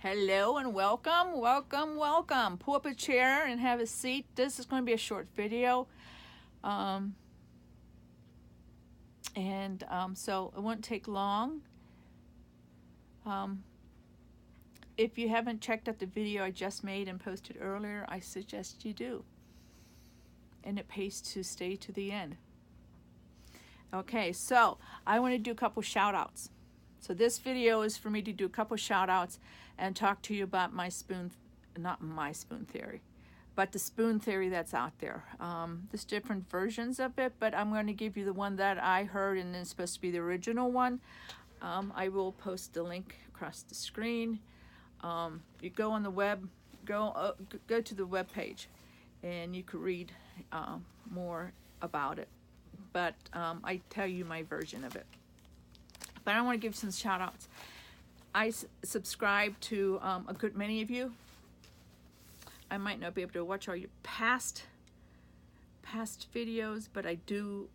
Hello and welcome, welcome, welcome. Pull up a chair and have a seat. This is going to be a short video. So it won't take long. If you haven't checked out the video I just made and posted earlier, I suggest you do. And it pays to stay to the end. Okay, so I want to do a couple shout outs. So this video is for me to do a couple shout outs and talk to you about my spoon, not my spoon theory, but the spoon theory that's out there. There's different versions of it, but I'm going to give you the one that I heard, and it's supposed to be the original one. I will post the link across the screen. You go on the web, go to the web page, and you can read more about it. But I tell you my version of it. But I want to give some shout outs. I subscribe to a good many of you. I might not be able to watch all your past videos, but I do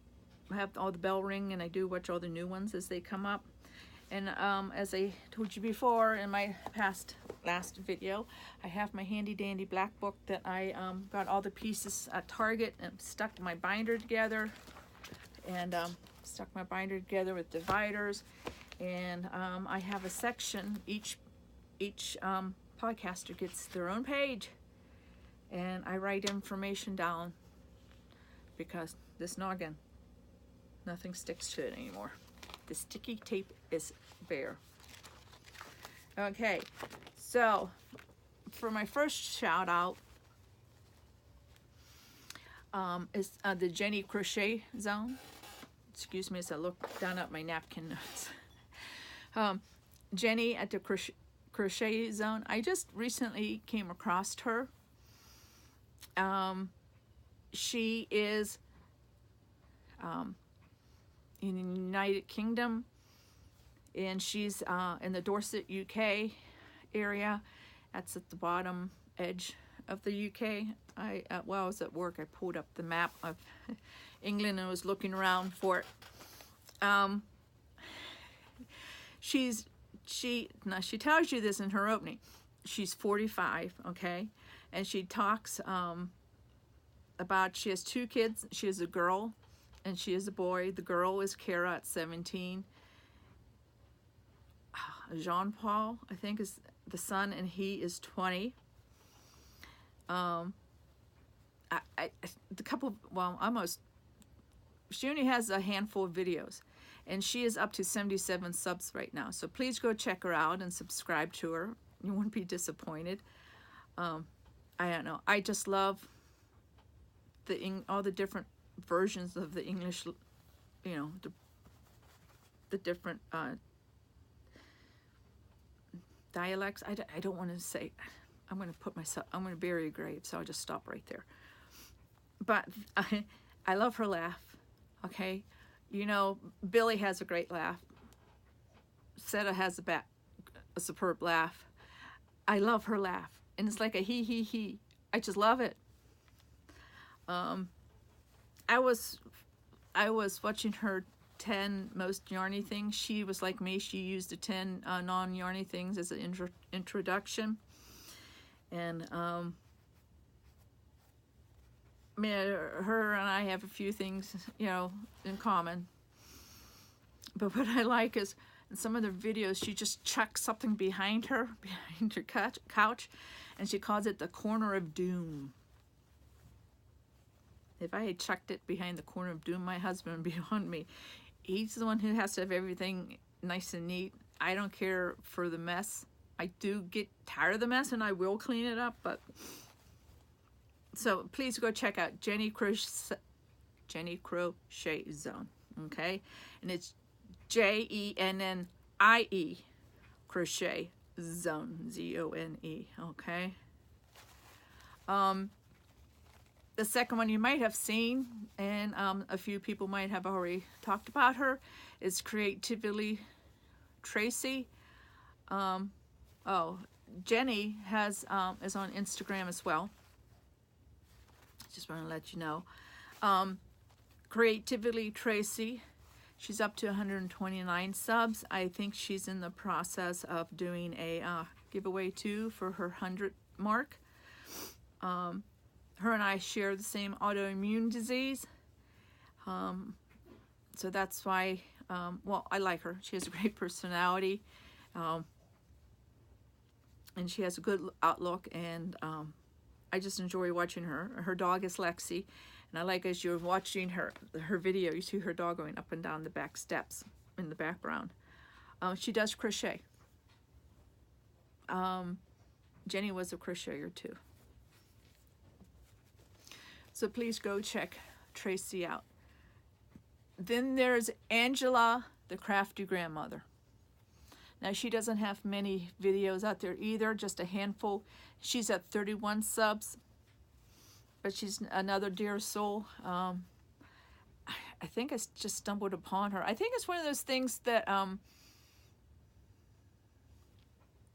have all the bell ring, and I do watch all the new ones as they come up. And as I told you before in my last video, I have my handy dandy black book that I got all the pieces at Target and stuck my binder together, and stuck my binder together with dividers. And I have a section, each podcaster gets their own page, and I write information down because this noggin, nothing sticks to it anymore. The sticky tape is bare. Okay, so for my first shout out is the Jenny Crochet Zone. Excuse me as I look down at my napkin notes. Jenny at the Crochet Zone. I just recently came across her. She is in the United Kingdom, and she's in the Dorset, UK area. That's at the bottom edge of the UK. While I was at work, I pulled up the map of England and was looking around for it. She tells you this in her opening. She's 45, okay, and she talks about she has two kids. She has a girl and she has a boy. The girl is Kara at 17. Jean-Paul, I think, is the son, and he is 20. The couple, well, almost. Junie has a handful of videos, and she is up to 77 subs right now. So please go check her out and subscribe to her. You won't be disappointed. I don't know. I just love all the different versions of the English, you know, the different dialects. I don't want to say. I'm going to bury a grave, so I'll just stop right there. But I love her laugh. Okay, you know, Billy has a great laugh. Seta has a superb laugh. I love her laugh, and it's like a he. I just love it. I was watching her 10 most yarny things. She was like me. She used the 10 non-yarny things as an introduction, and her and I have a few things, you know, in common. But what I like is in some of the videos, she just chucks something behind her couch, and she calls it the corner of doom. If I had chucked it behind the corner of doom, my husband would be on me. He's the one who has to have everything nice and neat. I don't care for the mess. I do get tired of the mess, and I will clean it up, but so please go check out Jenny Crochet Zone, okay? And it's JENNIE Crochet Zone, ZONE, okay? The second one you might have seen, and a few people might have already talked about her, is Creatively Tracy. Jenny is on Instagram as well. Just want to let you know. Creatively Tracy, she's up to 129 subs. I think she's in the process of doing a giveaway too for her 100th mark. Her and I share the same autoimmune disease. So that's why, well, I like her. She has a great personality. And she has a good outlook, and I just enjoy watching her. Her dog is Lexi, and I like, as you're watching her video, you see her dog going up and down the back steps in the background. She does crochet. Jenny was a crocheter too. So please go check Tracy out. Then there's Angela, the Crafty Grandmother. Now, she doesn't have many videos out there either, just a handful. She's at 31 subs, but she's another dear soul. I think I just stumbled upon her. I think it's one of those things that,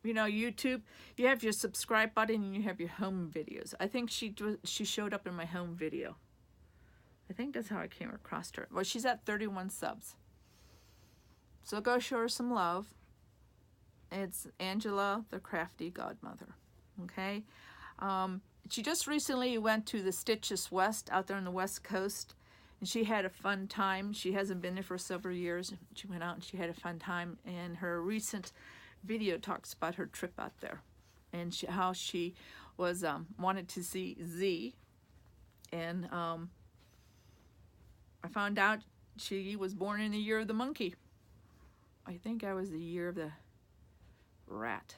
you know, YouTube, you have your subscribe button and you have your home videos. I think she showed up in my home video. I think that's how I came across her. Well, she's at 31 subs. So go show her some love. It's Angela, the Crafty Godmother. Okay? She just recently went to the Stitches West out there on the West Coast, and she had a fun time. She hasn't been there for several years. She went out and she had a fun time, and her recent video talks about her trip out there and how she was wanted to see Z, and I found out she was born in the year of the monkey. I think I was the year of the rat.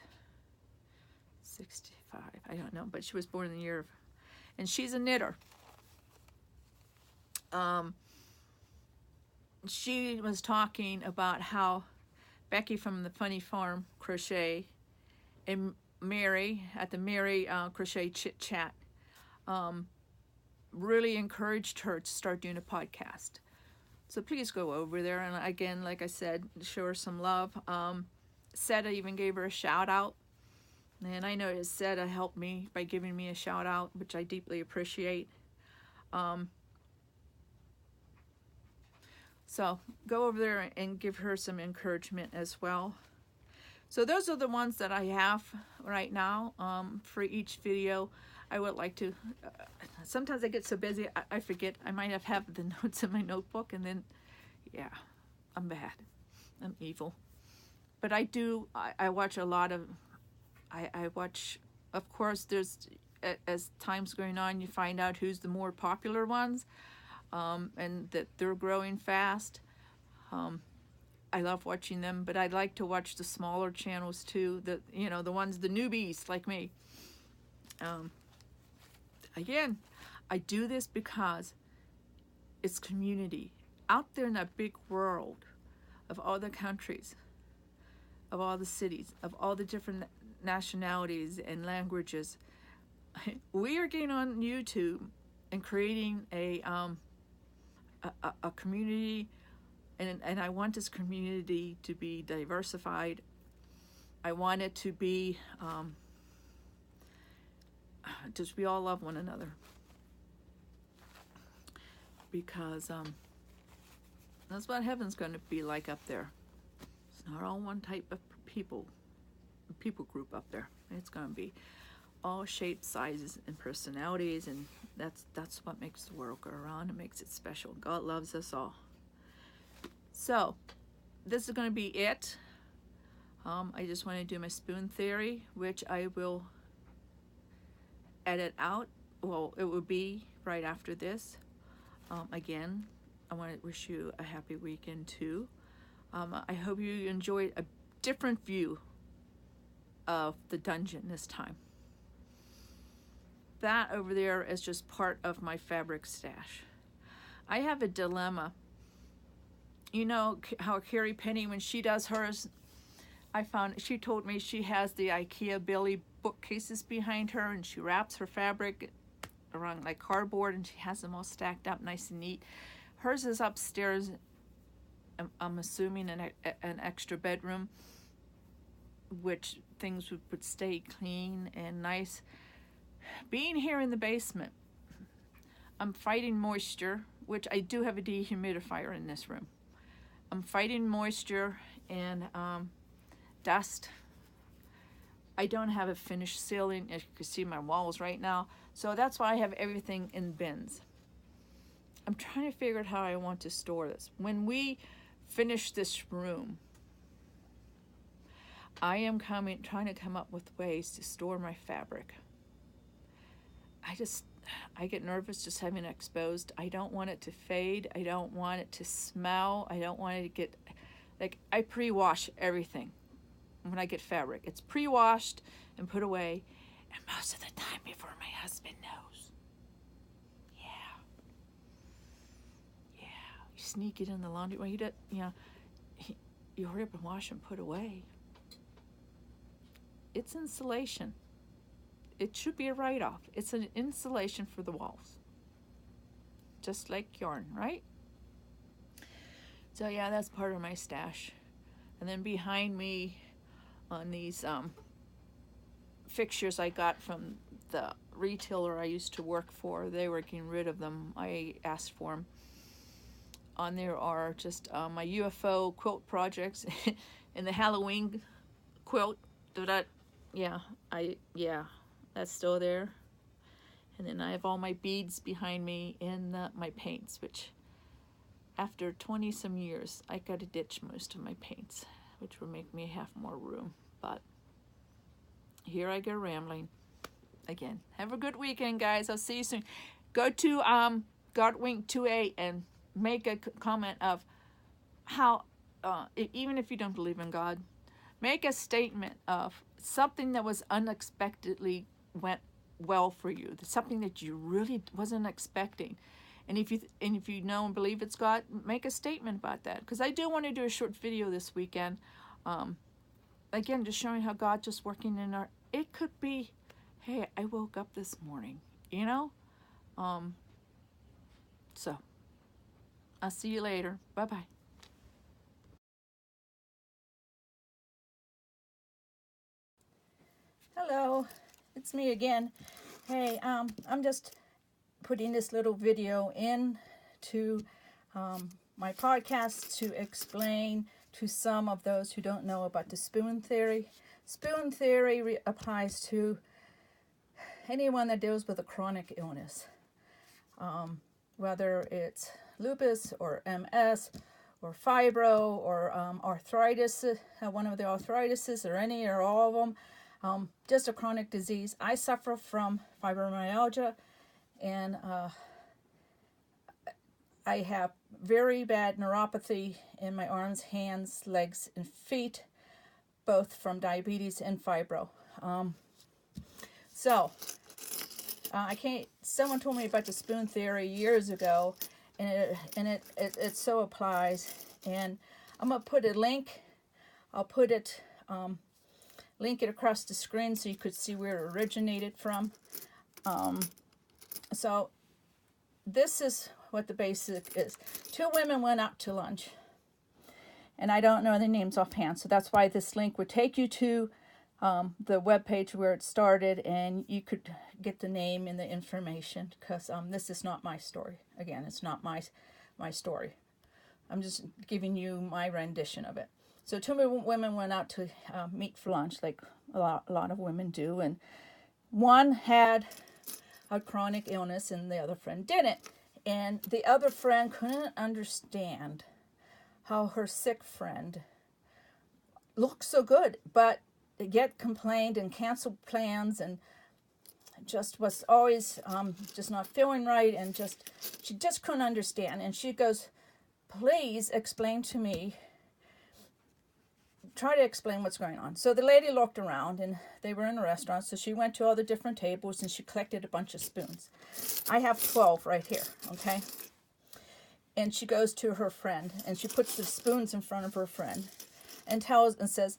65, I don't know, but she was born in the year of, and she's a knitter. She was talking about how Becky from the Funny Farm Crochet and Mary at the Mary Crochet Chit Chat really encouraged her to start doing a podcast. So please go over there, and again, like I said, show her some love. Seta even gave her a shout out, and I noticed Seta helped me by giving me a shout out, which I deeply appreciate. So go over there and give her some encouragement as well. So those are the ones that I have right now for each video. I would like to, sometimes I get so busy I forget. I might have the notes in my notebook, and then, yeah, I'm bad. I'm evil. But I watch a lot of, I watch, of course, there's, as time's going on, you find out who's the more popular ones, and that they're growing fast. I love watching them, but I like to watch the smaller channels too, the ones, the newbies like me. Again, I do this because it's community. Out there in that big world of all the countries, of all the cities, of all the different nationalities and languages, we are getting on YouTube and creating a community, and I want this community to be diversified. I want it to be just we all love one another, because that's what heaven's going to be like up there. It's not all one type of people group up there. It's going to be all shapes, sizes, and personalities, and that's what makes the world go around. It makes it special. God loves us all. So this is going to be it. I just want to do my spoon theory, which I will edit out. Well, it will be right after this. Again, I want to wish you a happy weekend too. I hope you enjoyed a different view of the dungeon this time. That over there is just part of my fabric stash. I have a dilemma. You know how Carrie Penny, when she does hers, she told me she has the IKEA Billy bookcases behind her, and she wraps her fabric around like cardboard, and she has them all stacked up nice and neat. Hers is upstairs, I'm assuming an extra bedroom, which things would stay clean and nice. Being here in the basement, I'm fighting moisture, which I do have a dehumidifier in this room. I'm fighting moisture and dust I don't have a finished ceiling, as you can see my walls right now. So that's why I have everything in bins. I'm trying to figure out how I want to store this. When we finish this room, I am trying to come up with ways to store my fabric. I get nervous just having it exposed. I don't want it to fade. I don't want it to smell. I don't want it to get, like, I pre-wash everything when I get fabric. It's pre-washed and put away, and most of the time before my husband knows. Yeah. You sneak it in the laundry. Well, you hurry up and wash and put away. It's insulation. It should be a write-off. It's an insulation for the walls. Just like yarn, right? So yeah, that's part of my stash. And then behind me on these fixtures I got from the retailer I used to work for, they were getting rid of them. I asked for them. On there are just my UFO quilt projects and the Halloween quilt. That's still there. And then I have all my beads behind me and my paints, which after 20 some years, I got to ditch most of my paints, which will make me have more room. But here I go rambling again. Have a good weekend, guys. I'll see you soon. Go to Godwink2A and make a comment of how, even if you don't believe in God, make a statement of something that was unexpectedly went well for you, something that you really wasn't expecting. And if you know and believe it's God, make a statement about that. Because I do want to do a short video this weekend. Again, just showing how God just working in our. It could be, hey, I woke up this morning, you know. So I'll see you later. Bye-bye. Hello, it's me again. Hey, I'm just putting this little video in to my podcast to explain to some of those who don't know about the spoon theory. Spoon theory applies to anyone that deals with a chronic illness, whether it's lupus or MS or fibro or arthritis, one of the arthritises, or any or all of them. Just a chronic disease. I suffer from fibromyalgia, and I have very bad neuropathy in my arms, hands, legs, and feet, both from diabetes and fibro. Someone told me about the spoon theory years ago, and it so applies. And I'm gonna put a link. I'll put it. Link it across the screen so you could see where it originated from. So this is what the basic is. Two women went out to lunch, and I don't know their names offhand, so that's why this link would take you to the webpage where it started, and you could get the name and the information, because this is not my story. Again, it's not my story. I'm just giving you my rendition of it. So two women went out to meet for lunch, like a lot of women do. And one had a chronic illness and the other friend didn't. And the other friend couldn't understand how her sick friend looked so good, but yet complained and canceled plans and just was always just not feeling right. And she just couldn't understand. And she goes, please explain to me. Try to explain what's going on. So the lady looked around, and they were in a restaurant, so she went to all the different tables and she collected a bunch of spoons. I have 12 right here, okay? And she goes to her friend, and she puts the spoons in front of her friend and says,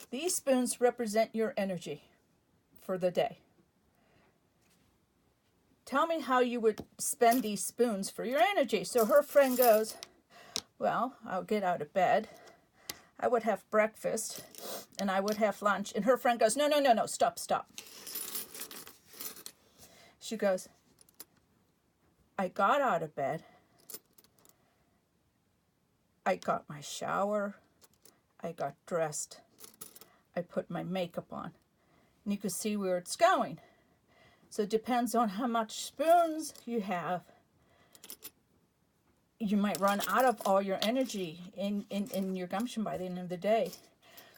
these spoons represent your energy for the day. Tell me how you would spend these spoons for your energy. So her friend goes, well, I'll get out of bed, I would have breakfast, and I would have lunch. And her friend goes, no, stop. She goes, I got out of bed, I got my shower, I got dressed, I put my makeup on, And you can see where it's going. So it depends on how much spoons you have. You might run out of all your energy in your gumption by the end of the day.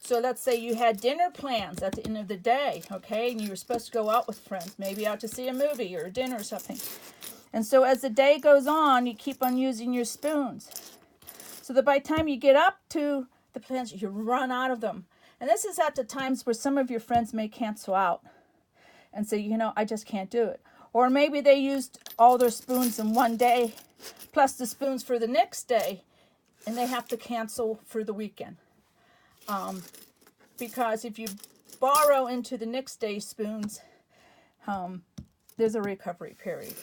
So let's say you had dinner plans at the end of the day, okay? And you were supposed to go out with friends, maybe out to see a movie or a dinner or something. And so as the day goes on, you keep on using your spoons. So that by the time you get up to the plans, you run out of them. And this is at the times where some of your friends may cancel out and say, you know, I just can't do it. Or maybe they used all their spoons in one day, plus the spoons for the next day, and they have to cancel for the weekend. Because if you borrow into the next day's spoons, there's a recovery period.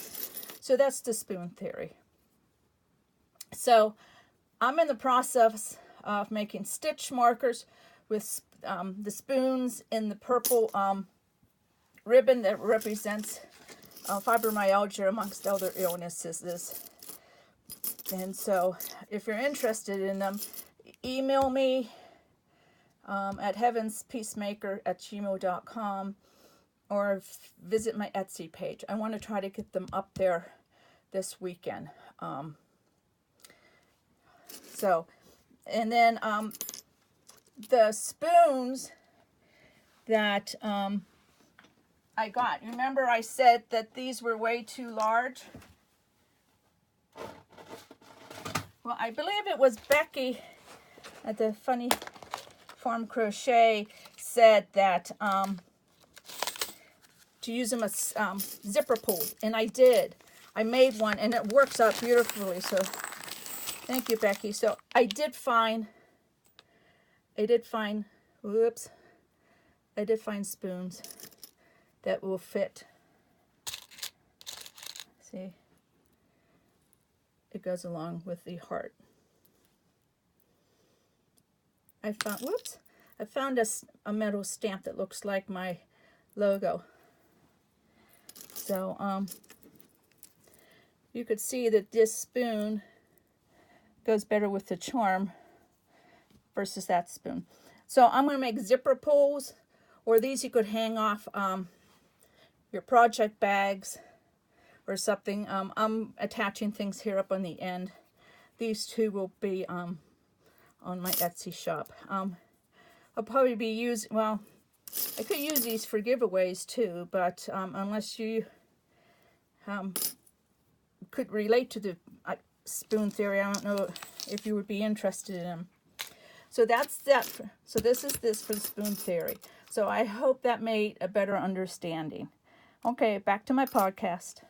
So that's the spoon theory. So I'm in the process of making stitch markers with the spoons in the purple ribbon that represents fibromyalgia amongst other illnesses. And so if you're interested in them, email me at heavenspeacemaker@gmail.com or visit my Etsy page. I want to try to get them up there this weekend. And then the spoons that I got. Remember I said that these were way too large? Well, I believe it was Becky at the Funny Farm Crochet said that to use them as zipper pulls, and I did. I made one, and it works out beautifully, so thank you, Becky. So I did find spoons that will fit. See? It goes along with the heart. I found a metal stamp that looks like my logo. So, you could see that this spoon goes better with the charm versus that spoon. So I'm going to make zipper pulls, or these you could hang off your project bags or something. I'm attaching things here up on the end. These two will be on my Etsy shop. I'll probably be using, well, I could use these for giveaways too, but unless you could relate to the spoon theory, I don't know if you would be interested in them. So that's that. So this is this for the spoon theory. So I hope that made a better understanding. Okay, back to my podcast.